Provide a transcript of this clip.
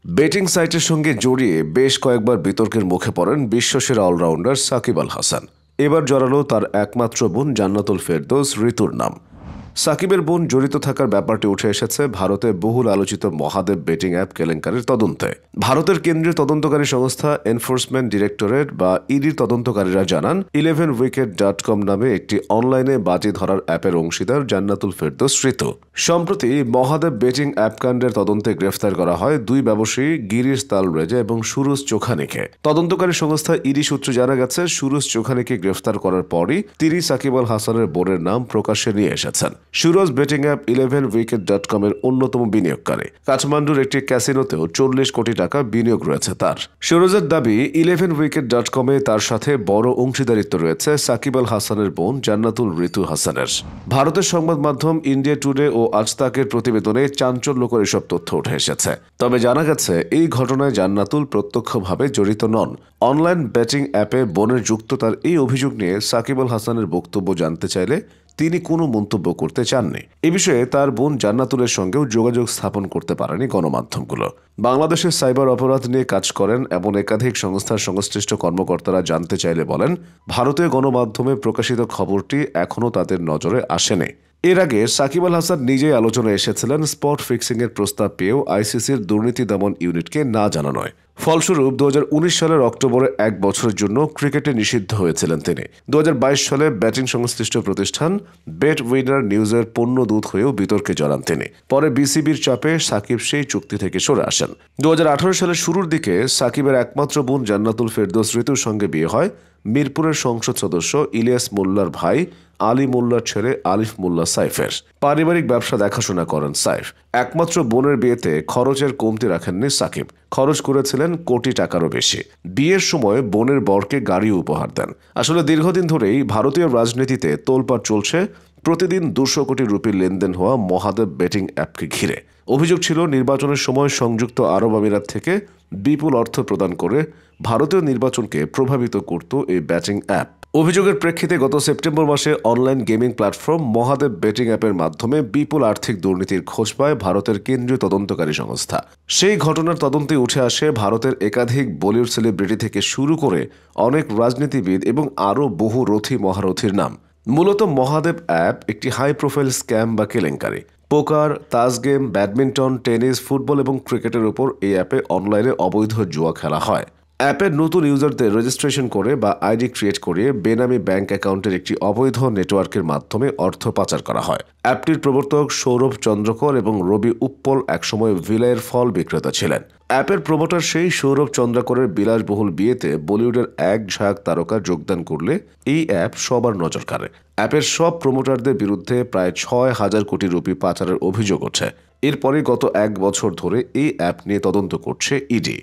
Betting সাইটের সঙ্গে জড়িয়ে বেশ কয়েকবার বিতর্কের মুখে পড়েন বিশ্বসেরা অলরাউন্ডার সাকিব আল হাসান। এবার জড়ালো তার একমাত্র বোন জান্নাতুল ফেরদৌস ঋতুর নাম। সাকিবের বোন জড়িত থাকার ব্যাপারটি উঠে এসেছে ভারতে বহুল আলোচিত মহাদেব বেটিং অ্যাপ কেলেঙ্কারির তদন্তে। ভারতের কেন্দ্রীয় তদন্তকারী সংস্থা এনফোর্সমেন্ট ডিরেক্টরেট বা ইডির তদন্তকারীরা জানান, 11wicket.com নামে একটি অনলাইনে বাজি ধরার অ্যাপের অংশীদার জান্নাতুল ফেরদৌস ঋতু। সম্প্রতি মহাদেব বেটিং অ্যাপ কাণ্ডের তদন্তে গ্রেফতার করা হয় দুই ব্যবসায়ী গিরিশ তালরেজা এবং সুরজ চোখানিকে। তদন্তকারী সংস্থা ইডি সূত্রে জানা গেছে, সুরজ চোখানিকে গ্রেফতার করার পরই তিনি সাকিব আল হাসানের বোনের নাম প্রকাশ্যে নিয়ে এসেছেন। সুরজ বেটিং অ্যাপ 11wicket.com এর অন্যতম বিনিয়োগকারী। কাঠমান্ডুর একটি ক্যাসিনোতেও 40 কোটি টাকা বিনিয়োগ রয়েছে তার। সুরজের দাবি, 11wicket.com এ তার সাথে বড় অংশীদারিত্ব রয়েছে সাকিব আল হাসানের বোন জান্নাতুল ঋতু হাসানের। ভারতের সংবাদ মাধ্যম ইন্ডিয়া টুডে ও আজ তাকের প্রতিবেদনে চাঞ্চল্যকর এসব তথ্য উঠে এসেছে। তবে জানা গেছে, এই ঘটনায় জান্নাতুল প্রত্যক্ষভাবে জড়িত নন। অনলাইন বেটিং অ্যাপে বোনের যুক্ততার এই অভিযোগ নিয়ে সাকিব আল হাসানের বক্তব্য জানতে চাইলে তিনি কোনো মন্তব্য করতে চাননি। এ বিষয়ে তার বোন জান্নাতুলের সঙ্গেও যোগাযোগ স্থাপন করতে পারেনি গণমাধ্যমগুলো। বাংলাদেশের সাইবার অপরাধ নিয়ে কাজ করেন এমন একাধিক সংস্থার সংশ্লিষ্ট কর্মকর্তারা জানতে চাইলে বলেন, ভারতীয় গণমাধ্যমে প্রকাশিত খবরটি এখনও তাদের নজরে আসেনি। এর আগে সাকিব আল হাসান নিজেই আলোচনায় এসেছিলেন স্পট ফিক্সিংয়ের প্রস্তাব পেয়েও আইসিসির দুর্নীতি দমন ইউনিটকে না জানানোয়। ফলস্বরূপ 2019 সালের অক্টোবরে 1 বছরের জন্য ক্রিকেটে নিষিদ্ধ হয়েছিলেন তিনি। 2022 সালে ব্যাটিং সংশ্লিষ্ট প্রতিষ্ঠান বেট উইনার নিউজের পণ্য দূত হয়েও বিতর্কে জড়ান তিনি। পরে বিসিবির চাপে সাকিব সেই চুক্তি থেকে সরে আসেন। 2018 সালের শুরুর দিকে সাকিবের একমাত্র বোন জান্নাতুল ফেরদৌস ঋতুর সঙ্গে বিয়ে হয় মিরপুরের সংসদ সদস্য ইলিয়াস মোল্লার ভাই আলী মোল্লার ছেলে আলিফ মোল্লা সাইফের। পারিবারিক ব্যবসা দেখাশোনা করেন সাইফ। একমাত্র বোনের বিয়েতে খরচের কমতি রাখেননি সাকিব। খরচ করেছিলেন কোটি টাকারও বেশি। বিয়ের সময় বোনের বরকে গাড়ি উপহার দেন। আসলে দীর্ঘদিন ধরেই ভারতীয় রাজনীতিতে তোলপাড় চলছে প্রতিদিন 200 কোটি রুপির লেনদেন হওয়া মহাদেব বেটিং অ্যাপকে ঘিরে। অভিযোগ ছিল, নির্বাচনের সময় সংযুক্ত আরব আমিরাত থেকে বিপুল অর্থ প্রদান করে ভারতীয় নির্বাচনকে প্রভাবিত করত এই ব্যাটিং অ্যাপ। অভিযোগের প্রেক্ষিতে গত সেপ্টেম্বর মাসে online gaming platform Mahadev betting অ্যাপের মাধ্যমে বিপুল আর্থিক দুর্নীতির খোঁজ পায় ভারতের কেন্দ্রীয় তদন্তকারী সংস্থা। সেই ঘটনার তদন্তে উঠে আসে ভারতের একাধিক বলিউড সেলিব্রিটি থেকে শুরু করে অনেক রাজনীতিবিদ এবং আরও বহু রথী মহারথীর নাম। মূলত মহাদেব অ্যাপ একটি হাই প্রোফাইল স্ক্যাম বা কেলেঙ্কারি। পোকার, তাস গেম, ব্যাডমিন্টন, টেনিস, ফুটবল এবং ক্রিকেটের উপর এই অ্যাপে অনলাইনে অবৈধ জুয়া খেলা হয়। অ্যাপের নতুন ইউজারদের রেজিস্ট্রেশন করে বা আইডি ক্রিয়েট করিয়ে বেনামি ব্যাংক অ্যাকাউন্টের একটি অবৈধ নেটওয়ার্কের মাধ্যমে অর্থ পাচার করা হয়। অ্যাপটির প্রবর্তক সৌরভ চন্দ্রকর এবং রবি উপ্পল একসময় ভিলাইয়ের ফল বিক্রেতা ছিলেন। অ্যাপের প্রমোটার সেই সৌরভ চন্দ্রকরের বিলাসবহুল বিয়েতে বলিউডের এক ঝাঁক তারকা যোগদান করলে এই অ্যাপ সবার নজর কাড়ে। অ্যাপের সব প্রমোটারদের বিরুদ্ধে প্রায় 6,000 কোটি রুপি পাচারের অভিযোগ ওঠে। এরপরে গত 1 বছর ধরে এই অ্যাপ নিয়ে তদন্ত করছে ইডি।